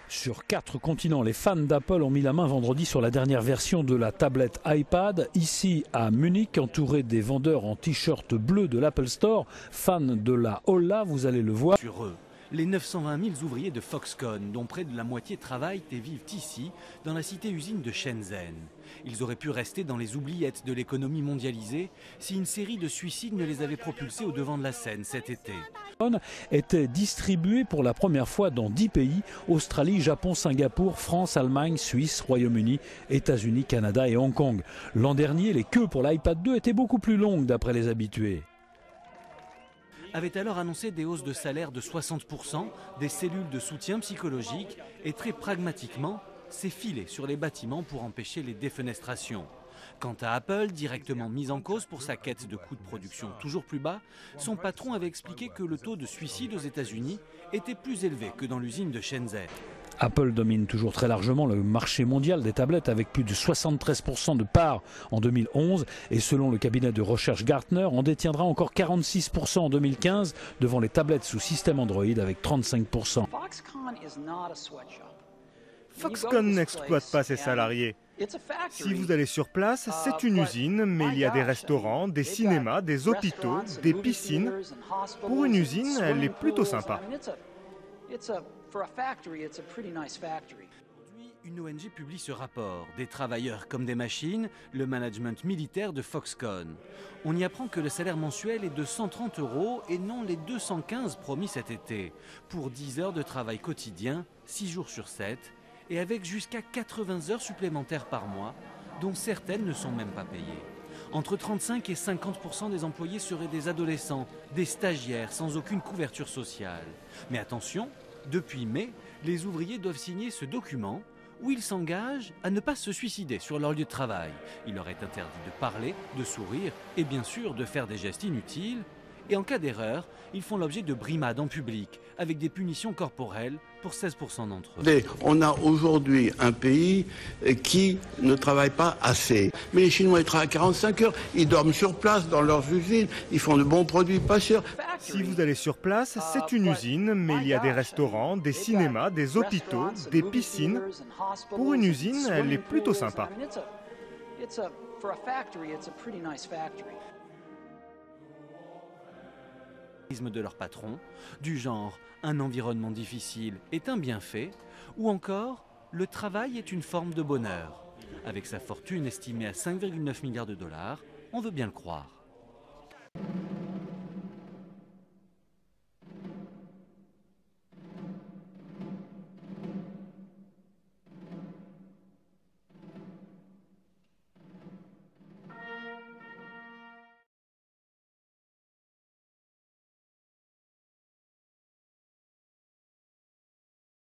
Sur 4 continents, les fans d'Apple ont mis la main vendredi sur la dernière version de la tablette iPad. Ici à Munich, entouré des vendeurs en t-shirt bleu de l'Apple Store, fans de la Holla, vous allez le voir. Sur eux, les 920 000 ouvriers de Foxconn, dont près de la moitié travaillent et vivent ici, dans la cité-usine de Shenzhen. Ils auraient pu rester dans les oubliettes de l'économie mondialisée si une série de suicides ne les avait propulsés au devant de la scène cet été. Était distribué pour la première fois dans 10 pays, Australie, Japon, Singapour, France, Allemagne, Suisse, Royaume-Uni, États-Unis, Canada et Hong Kong. L'an dernier, les queues pour l'iPad 2 étaient beaucoup plus longues d'après les habitués. Avait alors annoncé des hausses de salaire de 60%, des cellules de soutien psychologique et très pragmatiquement, s'est filé sur les bâtiments pour empêcher les défenestrations. Quant à Apple, directement mise en cause pour sa quête de coûts de production toujours plus bas, son patron avait expliqué que le taux de suicide aux États-Unis était plus élevé que dans l'usine de Shenzhen. Apple domine toujours très largement le marché mondial des tablettes avec plus de 73% de parts en 2011 et selon le cabinet de recherche Gartner, on détiendra encore 46% en 2015 devant les tablettes sous système Android avec 35%. Foxconn n'exploite pas ses salariés. Si vous allez sur place, c'est une usine, mais il y a des restaurants, des cinémas, des hôpitaux, des piscines. Pour une usine, elle est plutôt sympa. Aujourd'hui, une ONG publie ce rapport, des travailleurs comme des machines, le management militaire de Foxconn. On y apprend que le salaire mensuel est de 130 € et non les 215 promis cet été, pour 10 heures de travail quotidien, 6 jours sur 7, et avec jusqu'à 80 heures supplémentaires par mois, dont certaines ne sont même pas payées. Entre 35 et 50% des employés seraient des adolescents, des stagiaires sans aucune couverture sociale. Mais attention, depuis mai, les ouvriers doivent signer ce document où ils s'engagent à ne pas se suicider sur leur lieu de travail. Il leur est interdit de parler, de sourire et bien sûr de faire des gestes inutiles. Et en cas d'erreur, ils font l'objet de brimades en public, avec des punitions corporelles pour 16% d'entre eux. On a aujourd'hui un pays qui ne travaille pas assez. Mais les Chinois, ils travaillent 45 heures, ils dorment sur place dans leurs usines, ils font de bons produits pas chers. Si vous allez sur place, c'est une usine, mais il y a des restaurants, des cinémas, des hôpitaux, des piscines. Pour une usine, elle est plutôt sympa. De leur patron, du genre un environnement difficile est un bienfait, ou encore le travail est une forme de bonheur. Avec sa fortune estimée à 5,9 milliards $, on veut bien le croire.